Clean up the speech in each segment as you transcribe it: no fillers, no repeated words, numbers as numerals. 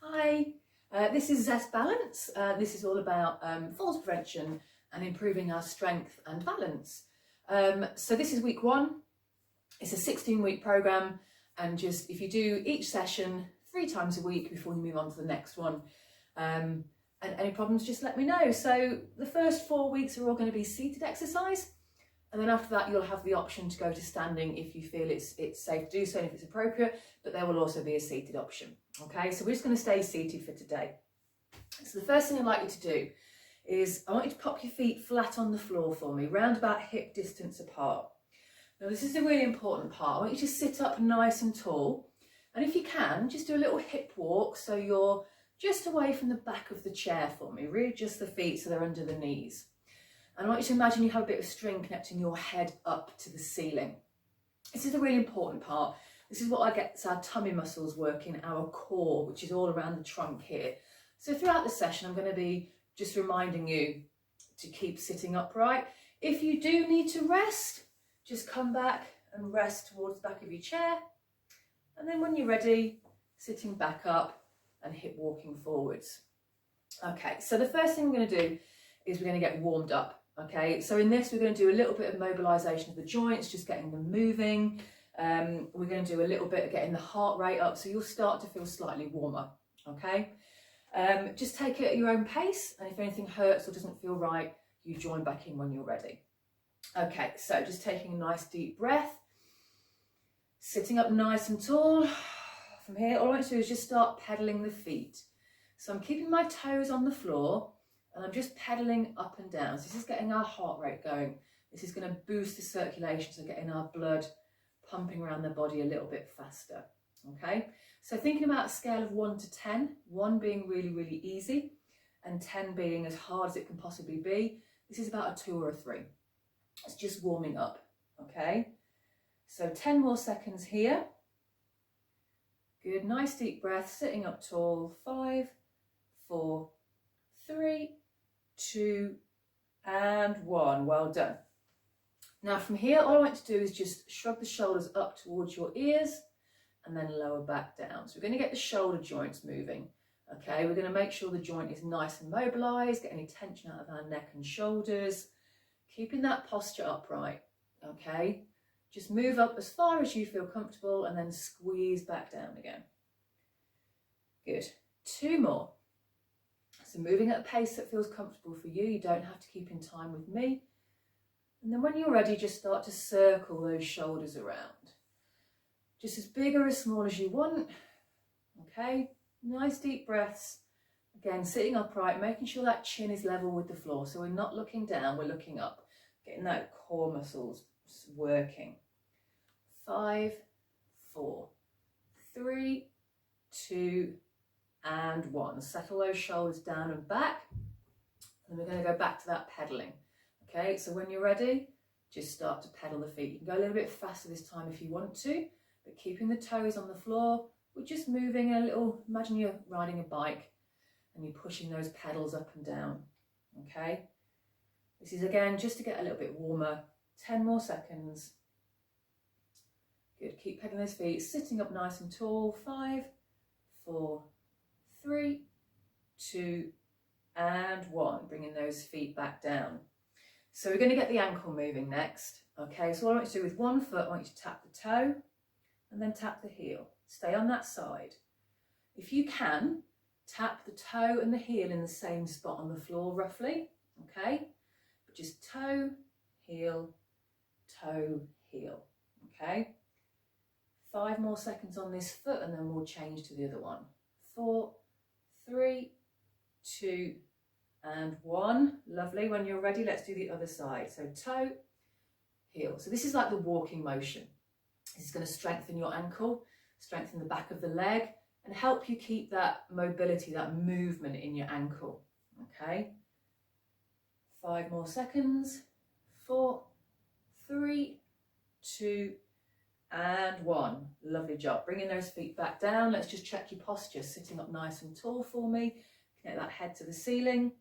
Hi, this is Zest Balance. This is all about falls prevention and improving our strength and balance. So this is week 1. It's a 16-week program, and just if you do each session 3 times a week before you move on to the next one, and any problems, just let me know. So the first 4 weeks are all going to be seated exercise, and then after that you'll have the option to go to standing if you feel it's safe to do so and if it's appropriate, but there will also be a seated option. Okay, so we're just going to stay seated for today. So the first thing I'd like you to do is I want you to pop your feet flat on the floor for me, round about hip distance apart. Now this is a really important part. I want you to sit up nice and tall, and if you can, just do a little hip walk so you're just away from the back of the chair for me. Readjust the feet so they're under the knees. And I want you to imagine you have a bit of string connecting your head up to the ceiling. This is a really important part. This is what gets our tummy muscles working, our core, which is all around the trunk here. So throughout the session, I'm going to be just reminding you to keep sitting upright. If you do need to rest, just come back and rest towards the back of your chair. And then when you're ready, sitting back up and hip walking forwards. Okay, so the first thing we're going to do is we're going to get warmed up. Okay, so in this we're going to do a little bit of mobilisation of the joints, just getting them moving. We're going to do a little bit of getting the heart rate up, so you'll start to feel slightly warmer. Okay, just take it at your own pace, and if anything hurts or doesn't feel right, you join back in when you're ready. Okay, so just taking a nice deep breath, sitting up nice and tall. From here, all I want to do is just start pedaling the feet. So I'm keeping my toes on the floor, and I'm just pedaling up and down. So this is getting our heart rate going. This is going to boost the circulation, so getting our blood pumping around the body a little bit faster. Okay, so thinking about a scale of 1 to 10, 1 being really, really easy, and 10 being as hard as it can possibly be. This is about a 2 or a 3. It's just warming up. Okay, so 10 more seconds here. Good, nice deep breath, sitting up tall. 5, 4, 3, 2, and 1. Well done. Now from here, all I want to do is just shrug the shoulders up towards your ears and then lower back down. So we're going to get the shoulder joints moving. Okay, we're going to make sure the joint is nice and mobilised, get any tension out of our neck and shoulders, keeping that posture upright. Okay, just move up as far as you feel comfortable and then squeeze back down again. Good. 2 more. So moving at a pace that feels comfortable for you. You don't have to keep in time with me. And then when you're ready, just start to circle those shoulders around. Just as big or as small as you want. Okay, nice deep breaths. Again, sitting upright, making sure that chin is level with the floor. So we're not looking down, we're looking up. Getting that core muscles working. 5, 4, 3, 2, and 1. Settle those shoulders down and back. And we're going to go back to that pedaling. Okay, so when you're ready, just start to pedal the feet. You can go a little bit faster this time if you want to, but keeping the toes on the floor. We're just moving a little, imagine you're riding a bike and you're pushing those pedals up and down. Okay, this is again just to get a little bit warmer. 10 more seconds. Good, keep pedaling those feet, sitting up nice and tall. 5, 4, 3, 2, and 1. Bringing those feet back down. So we're going to get the ankle moving next. Okay, so what I want you to do with one foot, I want you to tap the toe and then tap the heel. Stay on that side. If you can, tap the toe and the heel in the same spot on the floor roughly. Okay, but just toe, heel, heel. Okay, 5 more seconds on this foot and then we'll change to the other one. 4, 3, 2, and 1. Lovely. When you're ready, let's do the other side. So toe, heel. So this is like the walking motion. This is going to strengthen your ankle, strengthen the back of the leg, and help you keep that mobility, that movement in your ankle. Okay. 5 more seconds. 4, 3, 2, and 1. Lovely job. Bringing those feet back down. Let's just check your posture. Sitting up nice and tall for me. Connect that head to the ceiling.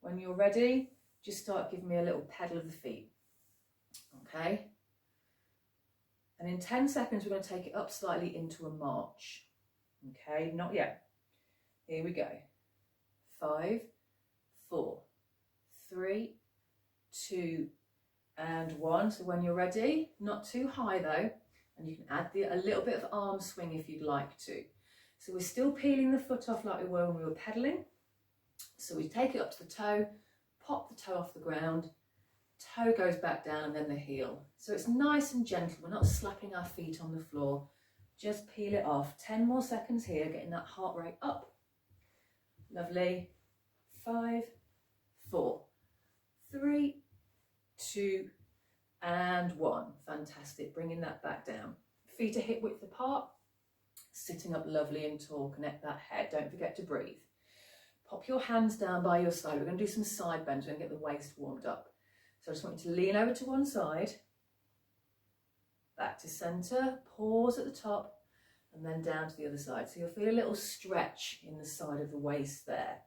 When you're ready, just start giving me a little pedal of the feet. Okay. And in 10 seconds, we're going to take it up slightly into a march. Okay, not yet. Here we go. 5, 4, 3, 2, and 1. So when you're ready, not too high though, and you can add a little bit of arm swing if you'd like to. So we're still peeling the foot off like we were when we were pedaling. So we take it up to the toe, pop the toe off the ground, toe goes back down, and then the heel. So it's nice and gentle. We're not slapping our feet on the floor. Just peel it off. 10 more seconds here, getting that heart rate up. Lovely. 5, 4, 3, 2, and 1. Fantastic. Bringing that back down. Feet are hip width apart. Sitting up lovely and tall. Connect that head. Don't forget to breathe. Pop your hands down by your side. We're going to do some side bends. We're going to get the waist warmed up. So I just want you to lean over to one side. Back to centre. Pause at the top. And then down to the other side. So you'll feel a little stretch in the side of the waist there.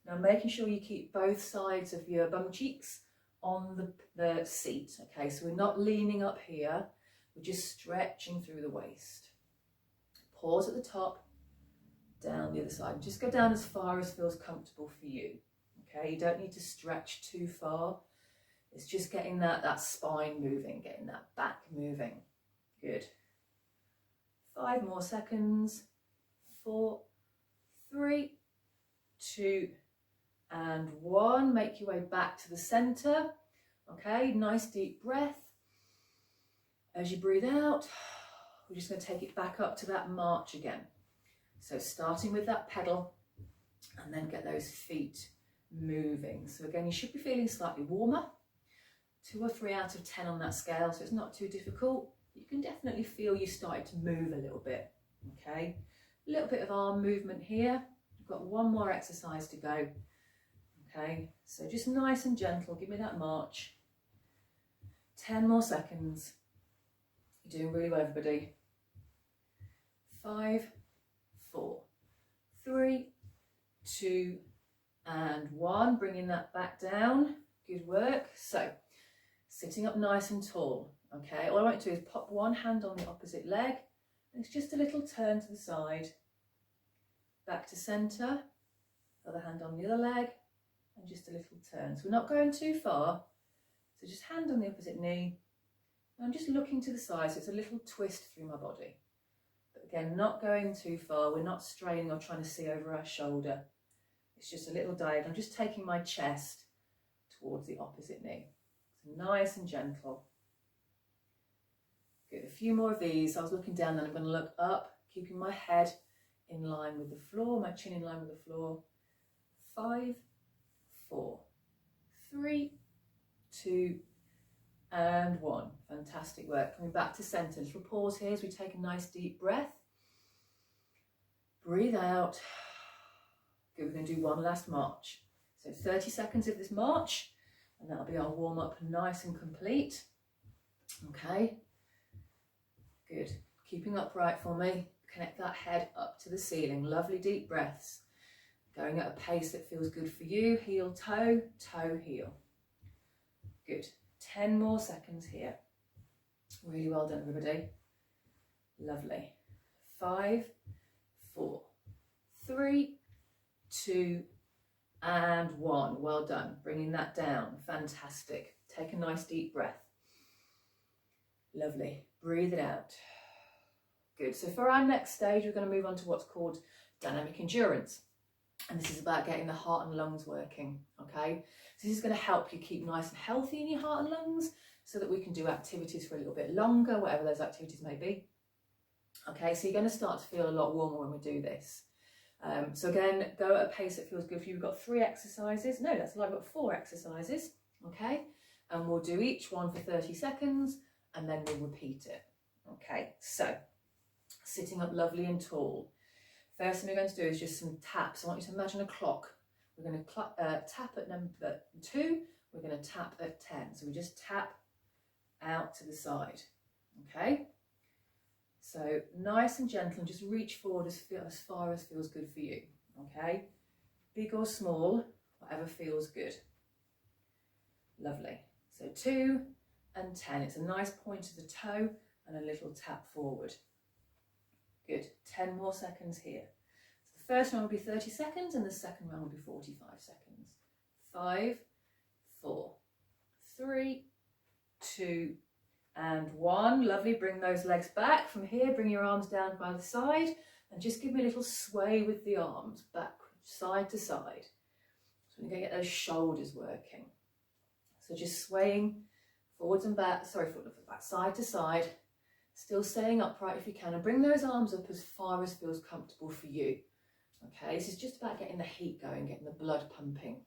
Now making sure you keep both sides of your bum cheeks on the seat. Okay, so we're not leaning up here. We're just stretching through the waist. Pause at the top. Down the other side. Just go down as far as feels comfortable for you. Okay, you don't need to stretch too far. It's just getting that spine moving, getting that back moving. Good. 5 more seconds. 4, 3, 2, and 1. Make your way back to the center. Okay, nice deep breath. As you breathe out, we're just going to take it back up to that march again. So starting with that pedal, and then get those feet moving. So again, you should be feeling slightly warmer. 2 or 3 out of 10 on that scale, so it's not too difficult. You can definitely feel you started to move a little bit. Okay, a little bit of arm movement here. We've got 1 more exercise to go. Okay, so just nice and gentle. Give me that march. 10 more seconds. You're doing really well, everybody. 5, 4, 3, 2, and 1. Bringing that back down. Good work. So sitting up nice and tall. Okay, all I want you to do is pop one hand on the opposite leg. And it's just a little turn to the side. Back to centre. Other hand on the other leg. And just a little turn. So we're not going too far. So just hand on the opposite knee. And I'm just looking to the side. So it's a little twist through my body. But again, not going too far. We're not straining or trying to see over our shoulder. It's just a little dive. I'm just taking my chest towards the opposite knee. So nice and gentle. Good, a few more of these. I was looking down, then I'm going to look up, keeping my head in line with the floor, my chin in line with the floor. 5, 4, 3, 2, and 1. Fantastic work. Coming back to centre. Little pause here as we take a nice deep breath. Breathe out. Good, we're going to do one last march. So 30 seconds of this march, and that'll be our warm-up nice and complete. Okay. Good. Keeping upright for me. Connect that head up to the ceiling. Lovely deep breaths. Going at a pace that feels good for you. Heel, toe, toe, heel. Good. 10 more seconds here. Really well done, everybody. Lovely. 5, 4, 3, 2, and 1. Well done. Bringing that down. Fantastic. Take a nice deep breath. Lovely. Breathe it out. Good. So for our next stage, we're going to move on to what's called dynamic endurance. And this is about getting the heart and lungs working. Okay. So this is going to help you keep nice and healthy in your heart and lungs so that we can do activities for a little bit longer, whatever those activities may be. Okay. So you're going to start to feel a lot warmer when we do this. So again, go at a pace that feels good for you. We've got 3 exercises. No, that's a lie. We've got 4 exercises. Okay. And we'll do each one for 30 seconds. And then we'll repeat it. Okay, so sitting up lovely and tall. First thing we're going to do is just some taps. I want you to imagine a clock. We're going to tap at number 2. We're going to tap at 10. So we just tap out to the side. Okay, so nice and gentle, and just reach forward as far as feels good for you. Okay, big or small, whatever feels good. Lovely. So 2 and 10. It's a nice point to the toe and a little tap forward. Good. 10 more seconds here. So the first round will be 30 seconds and the second round will be 45 seconds. 5, 4, 3, 2, and 1. Lovely. Bring those legs back from here. Bring your arms down by the side and just give me a little sway with the arms back, side to side. So we're going to get those shoulders working. So just swaying forwards and back, forward and back, side to side, still staying upright if you can, and bring those arms up as far as feels comfortable for you. Okay, this is just about getting the heat going, getting the blood pumping.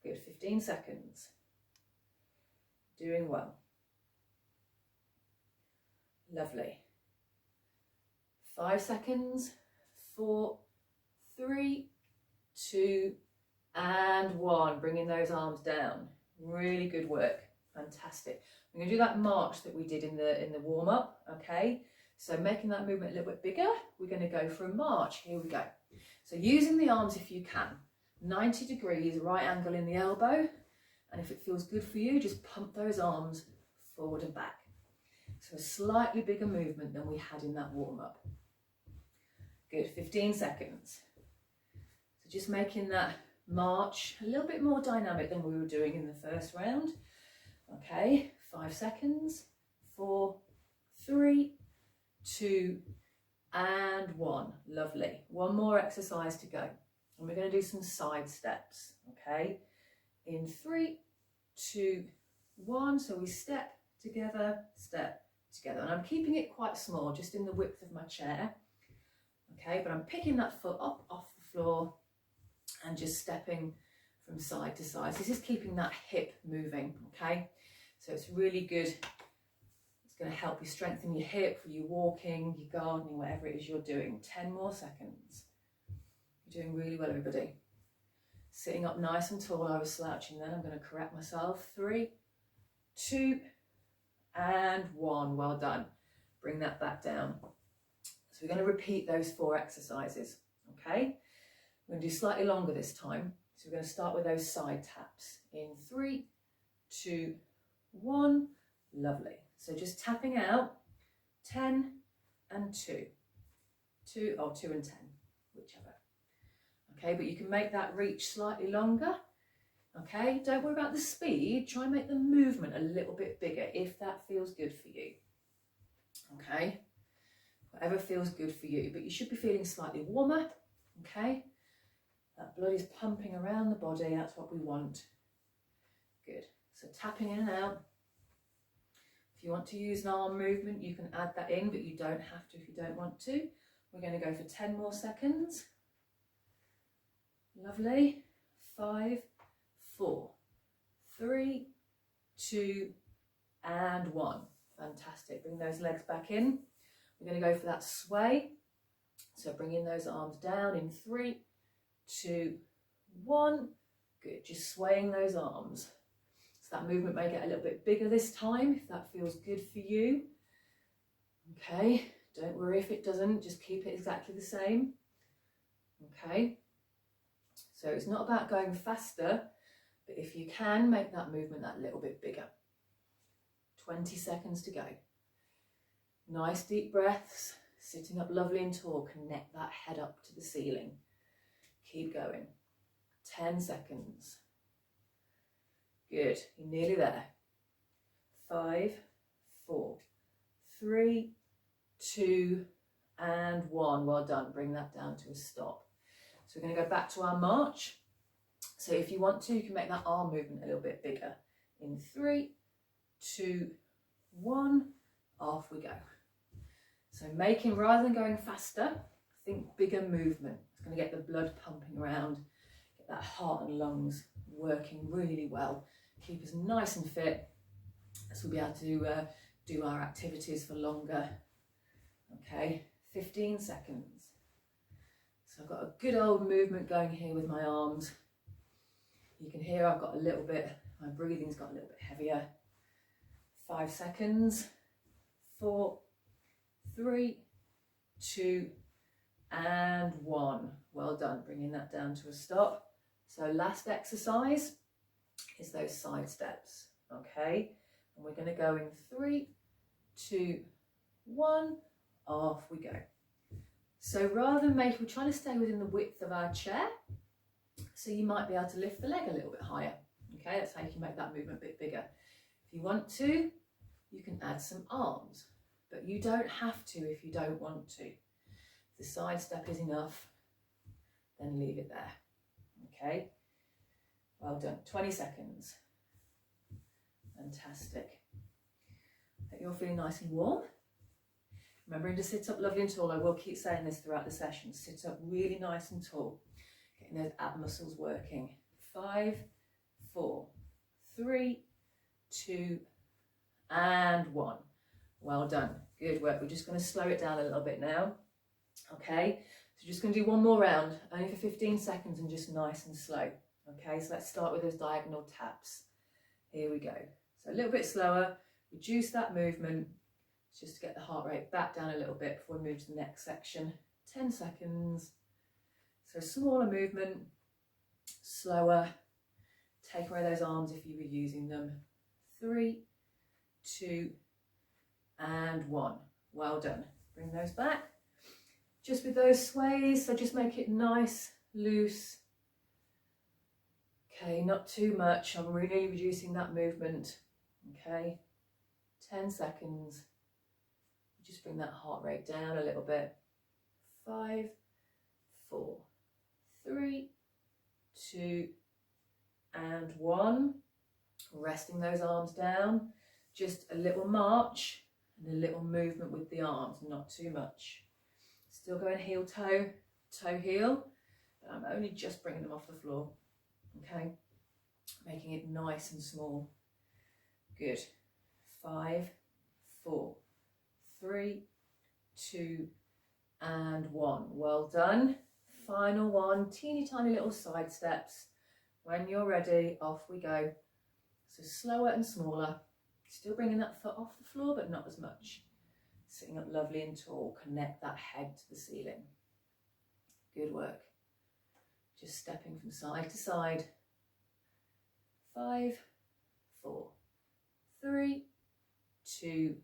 Good, 15 seconds. Doing well. Lovely. 5 seconds, 4, 3, 2, and 1. Bringing those arms down. Really good work. Fantastic. We're going to do that march that we did in the warm-up. Okay, so making that movement a little bit bigger, we're going to go for a march. Here we go. So using the arms if you can, 90 degrees, right angle in the elbow, and if it feels good for you, just pump those arms forward and back. So a slightly bigger movement than we had in that warm-up. Good, 15 seconds. So just making that march a little bit more dynamic than we were doing in the first round. Okay, 5 seconds, 4, 3, 2, and 1. Lovely. One more exercise to go. And we're going to do some side steps. Okay, in 3, 2, 1. So we step together, and I'm keeping it quite small, just in the width of my chair. Okay, but I'm picking that foot up off the floor and just stepping from side to side. So this is keeping that hip moving. Okay, so it's really good. It's going to help you strengthen your hip for you walking, your gardening, whatever it is you're doing. 10 more seconds. You're doing really well, everybody. Sitting up nice and tall. I was slouching then. I'm going to correct myself. 3, 2, and 1. Well done. Bring that back down. So we're going to repeat those 4 exercises. Okay, we're going to do slightly longer this time. So we're going to start with those side taps in 3, 2, 1. Lovely. So just tapping out 10 and 2. 2 and 10, whichever. Okay, but you can make that reach slightly longer. Okay, don't worry about the speed. Try and make the movement a little bit bigger if that feels good for you. Okay, whatever feels good for you, but you should be feeling slightly warmer. Okay, that blood is pumping around the body. That's what we want. Good. So tapping in and out. If you want to use an arm movement, you can add that in, but you don't have to if you don't want to. We're going to go for 10 more seconds. Lovely. 5, 4, 3, 2, and 1. Fantastic. Bring those legs back in. We're going to go for that sway. So bringing those arms down in 3, 2, 1. Good. Just swaying those arms. So that movement may get a little bit bigger this time if that feels good for you. Okay. Don't worry if it doesn't. Just keep it exactly the same. Okay. So it's not about going faster, but if you can, make that movement that little bit bigger. 20 seconds to go. Nice deep breaths. Sitting up lovely and tall. Connect that head up to the ceiling. Keep going. 10 seconds. Good. You're nearly there. 5, 4, 3, 2, and 1. Well done. Bring that down to a stop. So we're going to go back to our march. So if you want to, you can make that arm movement a little bit bigger. In 3, 2, 1, off we go. So making, rather than going faster, think bigger movement. It's going to get the blood pumping around, get that heart and lungs working really well. Keep us nice and fit, so we'll be able to do our activities for longer. Okay, 15 seconds. So I've got a good old movement going here with my arms. You can hear I've got a little bit, my breathing's got a little bit heavier. 5 seconds. 4, 3, 2, and 1. Well done. Bringing that down to a stop. So last exercise is those side steps. Okay, and we're going to go in 3, 2, 1. Off we go. So rather than we're trying to stay within the width of our chair. So you might be able to lift the leg a little bit higher. Okay, that's how you can make that movement a bit bigger. If you want to, you can add some arms, but you don't have to if you don't want to. If the side step is enough, then leave it there. Okay, well done. 20 seconds. Fantastic. Hope you're feeling nice and warm. Remembering to sit up lovely and tall. I will keep saying this throughout the session. Sit up really nice and tall. Getting those ab muscles working. 5, 4, 3, 2, and 1. Well done. Good work. We're just going to slow it down a little bit now. Okay, so just going to do one more round, only for 15 seconds and just nice and slow. Okay, so let's start with those diagonal taps. Here we go. So a little bit slower, reduce that movement, just to get the heart rate back down a little bit before we move to the next section. 10 seconds. So smaller movement, slower. Take away those arms if you were using them. 3, 2, and 1. Well done. Bring those back. Just with those sways, so just make it nice, loose. Okay, not too much. I'm really reducing that movement. Okay, 10 seconds. Just bring that heart rate down a little bit. 5, 4, 3, 2, and 1. Resting those arms down. Just a little march and a little movement with the arms, not too much. Still going heel toe, toe heel, but I'm only just bringing them off the floor. Okay, making it nice and small. Good. 5, 4, 3, 2, and 1. Well done. Final one, teeny tiny little side steps. When you're ready, off we go. So slower and smaller. Still bringing that foot off the floor, but not as much. Sitting up lovely and tall. Connect that head to the ceiling. Good work. Just stepping from side to side. 5, 4, 3, 2,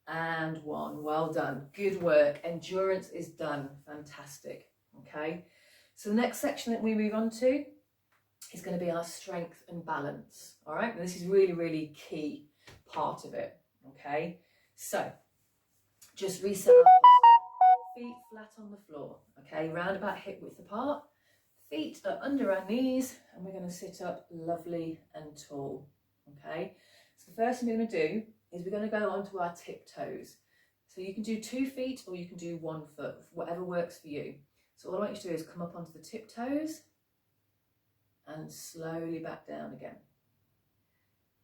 and 1. Well done. Good work. Endurance is done. Fantastic. Okay. So the next section that we move on to is going to be our strength and balance. All right. And this is really, really key part of it. Okay. So just reset our posture. Feet flat on the floor. Okay. Round about hip width apart. Feet are under our knees, and we're going to sit up lovely and tall. Okay. So the first thing we're going to do is we're going to go onto our tiptoes. So you can do 2 feet or you can do 1 foot, whatever works for you. So all I want you to do is come up onto the tiptoes and slowly back down again.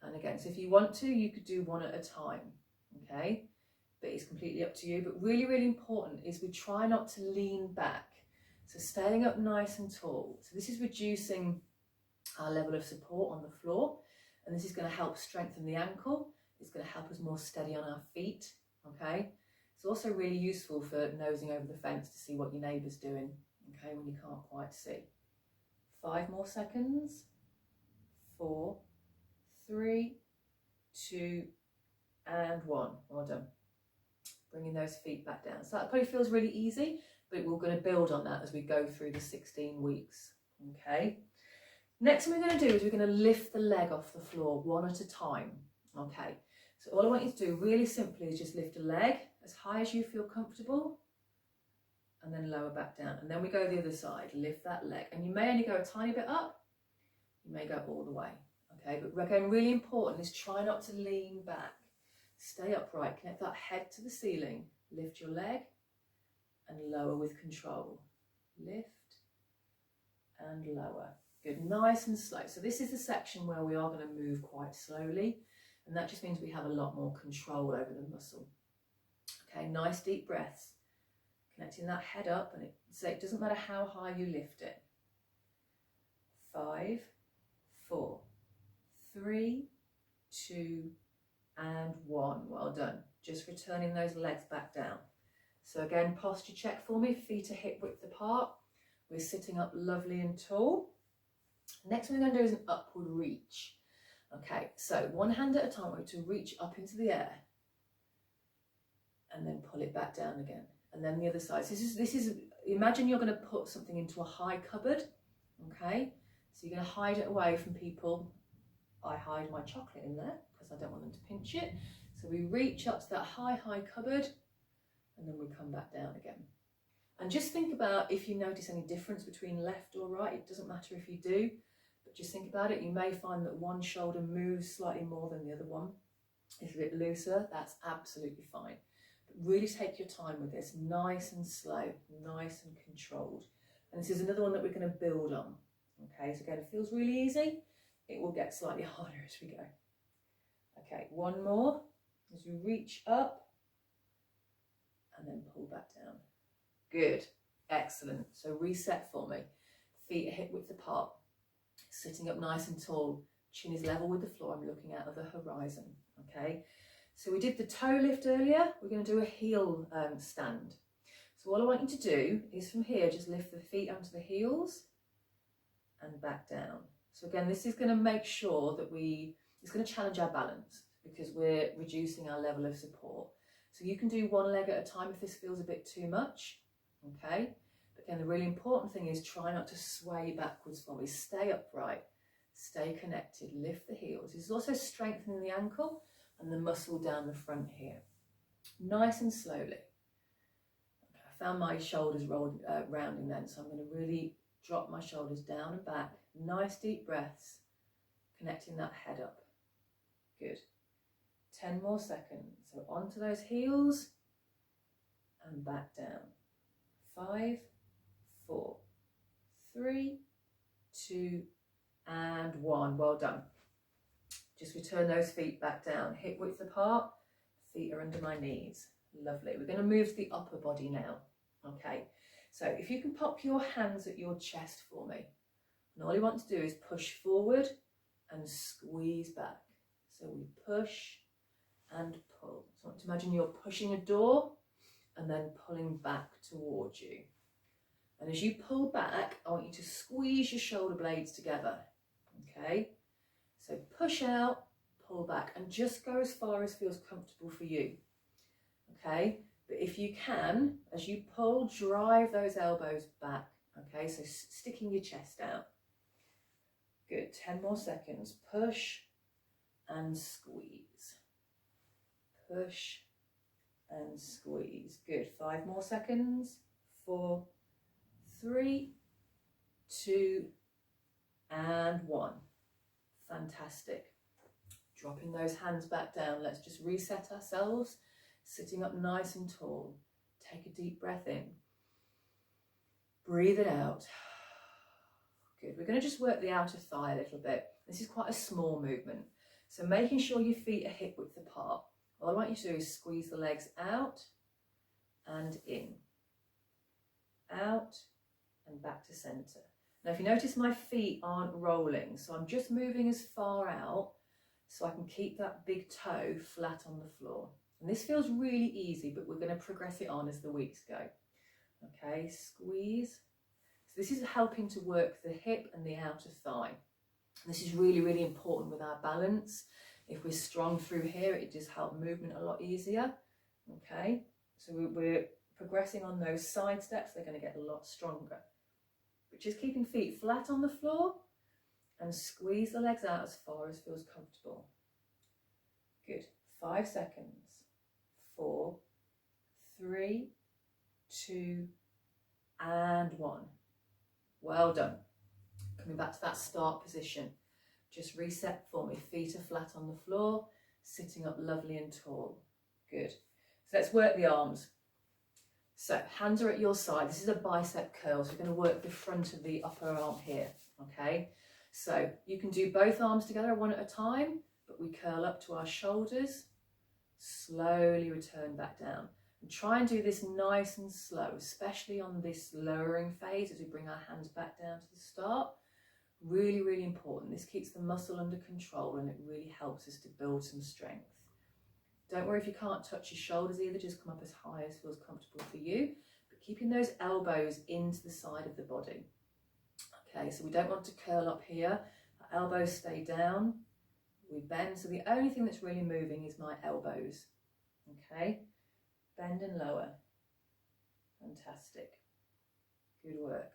And again, so if you want to, you could do 1 at a time, okay? But it's completely up to you. But really, really important is we try not to lean back. So staying up nice and tall. So this is reducing our level of support on the floor, and this is going to help strengthen the ankle. It's going to help us more steady on our feet, okay? It's also really useful for nosing over the fence to see what your neighbour's doing, okay, when you can't quite see. 5 more seconds. 4, 3, 2, and 1. Well done. Bringing those feet back down. So that probably feels really easy, but we're going to build on that as we go through the 16 weeks, okay? Next thing we're going to do is we're going to lift the leg off the floor 1 at a time, okay? So all I want you to do really simply is just lift a leg as high as you feel comfortable and then lower back down. And then we go the other side, lift that leg. And you may only go a tiny bit up, you may go all the way, okay? But again, really important is try not to lean back. Stay upright, connect that head to the ceiling, lift your leg and lower with control. Lift and lower. Good, nice and slow. So this is the section where we are going to move quite slowly, and that just means we have a lot more control over the muscle. Okay, nice deep breaths. Connecting that head up, and it doesn't matter how high you lift it. 5, 4, 3, 2, and 1. Well done. Just returning those legs back down. So again, posture check for me. Feet are hip width apart. We're sitting up lovely and tall. Next thing we're going to do is an upward reach. Okay, so 1 hand at a time, we're to reach up into the air and then pull it back down again. and then the other side. So this is imagine you're going to put something into a high cupboard, okay? So you're going to hide it away from people. I hide my chocolate in there because I don't want them to pinch it. So we reach up to that high cupboard, and then we come back down again. And just think about if you notice any difference between left or right. It doesn't matter if you do, but just think about it. You may find that one shoulder moves slightly more than the other one. It's a bit looser, that's absolutely fine. But really take your time with this, nice and slow, nice and controlled. And this is another one that we're going to build on. Okay, so again, it feels really easy. It will get slightly harder as we go. Okay, one more as you reach up and then pull back down. Good, excellent. So reset for me. Feet are hip width apart, sitting up nice and tall. Chin is level with the floor. I'm looking out of the horizon. Okay, so we did the toe lift earlier. We're going to do a heel stand. So all I want you to do is from here, just lift the feet onto the heels and back down. So again, this is going to make sure that it's going to challenge our balance because we're reducing our level of support. So you can do one leg at a time if this feels a bit too much, okay? But again, the really important thing is try not to sway backwards for me. Stay upright, stay connected, lift the heels. This is also strengthening the ankle and the muscle down the front here. Nice and slowly. Okay, I found my shoulders rounding then, so I'm going to really drop my shoulders down and back. Nice deep breaths, connecting that head up. Good. 10 more seconds. So onto those heels and back down. 5, 4, 3, 2, and 1. Well done. Just return those feet back down, hip width apart, feet are under my knees. Lovely. We're going to move to the upper body now. Okay, so if you can pop your hands at your chest for me. And all you want to do is push forward and squeeze back. So we push and pull. So I want to imagine you're pushing a door and then pulling back towards you. And as you pull back, I want you to squeeze your shoulder blades together. Okay, so push out, pull back, and just go as far as feels comfortable for you. Okay, but if you can, as you pull, drive those elbows back. Okay, so sticking your chest out. Good, 10 more seconds. Push and squeeze. Push and squeeze. Good, 5 more seconds. 4, 3, 2, and 1. Fantastic. Dropping those hands back down. Let's just reset ourselves. Sitting up nice and tall. Take a deep breath in. Breathe it out. Good. We're going to just work the outer thigh a little bit. This is quite a small movement. So making sure your feet are hip width apart. All I want you to do is squeeze the legs out and in. Out and back to centre. Now if you notice my feet aren't rolling, so I'm just moving as far out so I can keep that big toe flat on the floor. And this feels really easy, but we're going to progress it on as the weeks go. Okay, squeeze. So this is helping to work the hip and the outer thigh. This is really, really important with our balance. If we're strong through here, it does help movement a lot easier. Okay, so we're progressing on those side steps. They're going to get a lot stronger. But just keeping feet flat on the floor and squeeze the legs out as far as feels comfortable. Good. 5 seconds. 4, 3, 2, and 1. Well done. Coming back to that start position. Just reset for me. Feet are flat on the floor, sitting up lovely and tall. Good. So let's work the arms. So hands are at your side. This is a bicep curl. So we're going to work the front of the upper arm here. Okay. So you can do both arms together one at a time, but we curl up to our shoulders. Slowly return back down. And try and do this nice and slow, especially on this lowering phase as we bring our hands back down to the start. Really, really important. This keeps the muscle under control and it really helps us to build some strength. Don't worry if you can't touch your shoulders either, just come up as high as feels comfortable for you, but keeping those elbows into the side of the body. Okay, so we don't want to curl up here. Our elbows stay down. We bend, so the only thing that's really moving is my elbows. Okay, bend and lower. Fantastic. Good work.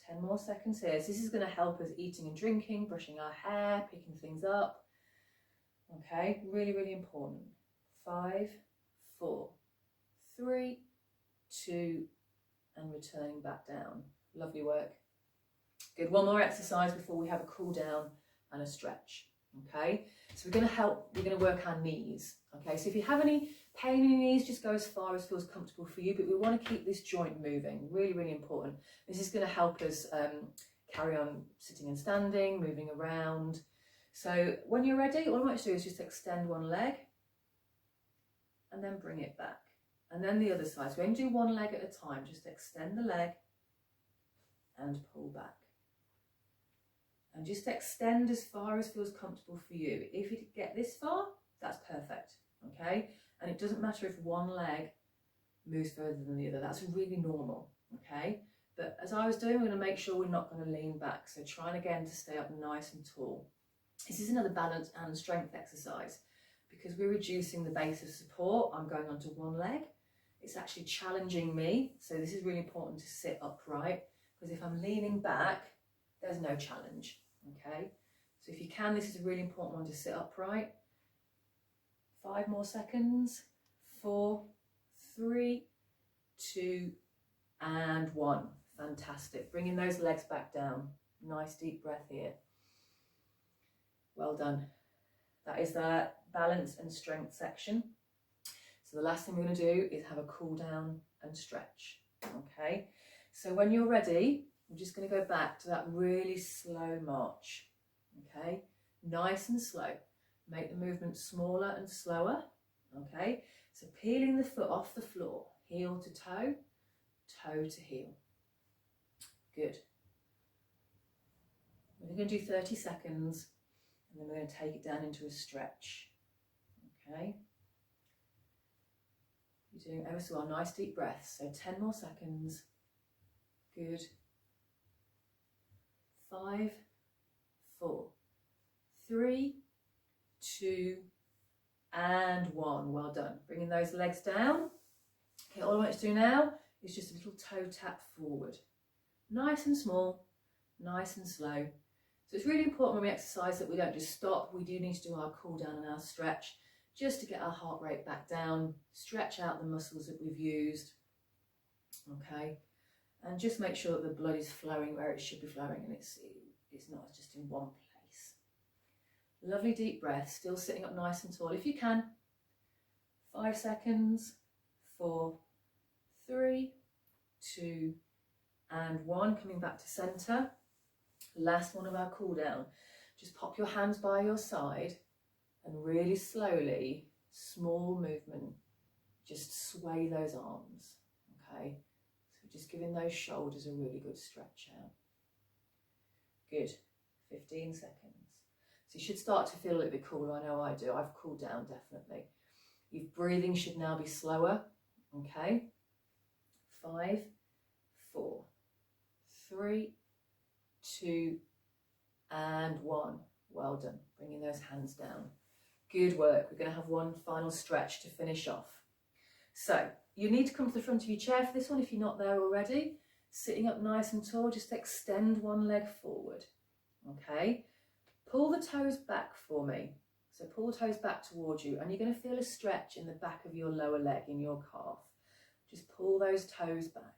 10 more seconds here. So this is going to help us eating and drinking, brushing our hair, picking things up. Okay, really, really important. 5, 4, 3, 2, and returning back down. Lovely work. Good. One more exercise before we have a cool down and a stretch. Okay, so we're going to work our knees. Okay, so if you have any pain in your knees, just go as far as feels comfortable for you, but we want to keep this joint moving. Really, really important. This is going to help us carry on sitting and standing, moving around. So when you're ready, all I want you to do is just extend one leg and then bring it back. And then the other side. So when you do one leg at a time, just extend the leg and pull back. And just extend as far as feels comfortable for you. If you get this far, that's perfect, okay? And it doesn't matter if one leg moves further than the other. That's really normal, okay? But as I was doing, we're going to make sure we're not going to lean back. So trying again to stay up nice and tall. This is another balance and strength exercise because we're reducing the base of support. I'm going onto one leg. It's actually challenging me. So this is really important to sit upright because if I'm leaning back, there's no challenge, okay? So if you can, this is a really important one to sit upright. 5 more seconds. 4, 3, 2, and 1. Fantastic. Bringing those legs back down. Nice deep breath here. Well done. That is the balance and strength section. So the last thing we're going to do is have a cool down and stretch, okay? So when you're ready, we're just going to go back to that really slow march, okay? Nice and slow. Make the movement smaller and slower, okay? So peeling the foot off the floor, heel to toe, toe to heel. Good. We're going to do 30 seconds and then we're going to take it down into a stretch, okay? You're doing ever so well, nice deep breaths. So 10 more seconds. Good. 5, 4, 3, 2, and 1. Well done. Bringing those legs down. Okay, all I want you to do now is just a little toe tap forward. Nice and small, nice and slow. So it's really important when we exercise that we don't just stop. We do need to do our cool down and our stretch just to get our heart rate back down, stretch out the muscles that we've used. Okay. And just make sure that the blood is flowing where it should be flowing and it's not just in one place. Lovely deep breath, still sitting up nice and tall if you can. 5 seconds, 4, 3, 2, and 1. Coming back to centre. Last one of our cool down. Just pop your hands by your side and really slowly, small movement, just sway those arms, okay? Just giving those shoulders a really good stretch out. Good. 15 seconds. So you should start to feel a little bit cooler. I know I do. I've cooled down, definitely. Your breathing should now be slower. Okay. 5, 4, 3, 2, and 1. Well done. Bringing those hands down. Good work. We're going to have one final stretch to finish off. So you need to come to the front of your chair for this one if you're not there already. Sitting up nice and tall, just extend one leg forward. Okay. Pull the toes back for me. So pull the toes back towards you and you're going to feel a stretch in the back of your lower leg, in your calf. Just pull those toes back.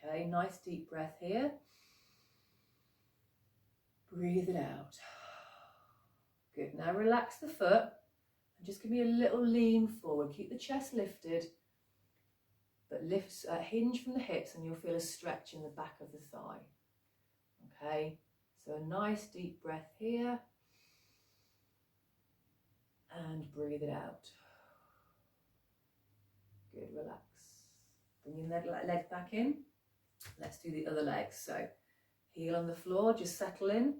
Okay, nice deep breath here. Breathe it out. Good, now relax the foot and just give me a little lean forward. Keep the chest lifted, but hinge from the hips and you'll feel a stretch in the back of the thigh. Okay, so a nice deep breath here. And breathe it out. Good, relax. Bring your leg back in. Let's do the other leg. So heel on the floor, just settle in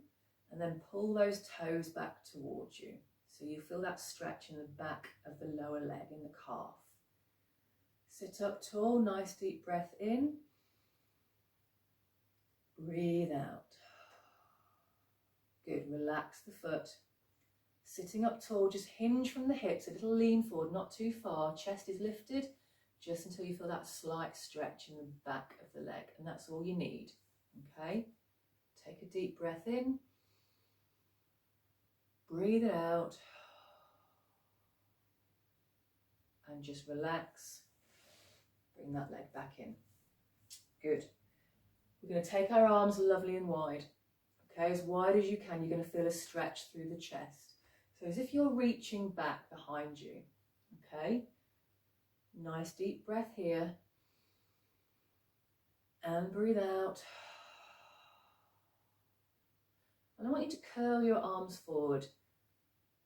and then pull those toes back towards you. So you feel that stretch in the back of the lower leg, in the calf. Sit up tall, nice deep breath in. Breathe out. Good, relax the foot. Sitting up tall, just hinge from the hips, a little lean forward, not too far. Chest is lifted, just until you feel that slight stretch in the back of the leg, and that's all you need. Okay, take a deep breath in, breathe it out, and just relax. Bring that leg back in. Good. We're going to take our arms lovely and wide. Okay, as wide as you can. You're going to feel a stretch through the chest. So as if you're reaching back behind you. Okay, nice deep breath here. And breathe out. And I want you to curl your arms forward.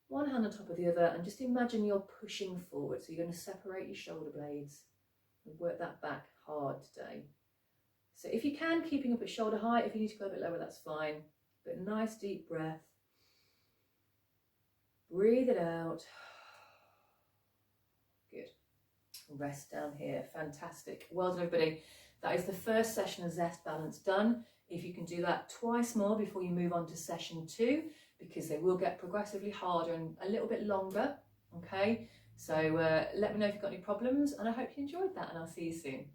One hand on top of the other, and just imagine you're pushing forward. So you're going to separate your shoulder blades and work that back hard today. So if you can, keeping up at shoulder height. If you need to go a bit lower, that's fine. But nice deep breath. Breathe it out. Good. Rest down here. Fantastic. Well done, everybody. That is the first session of Zest Balance done. If you can do that twice more before you move on to session 2, because they will get progressively harder and a little bit longer. Okay, so let me know if you've got any problems, and I hope you enjoyed that, and I'll see you soon.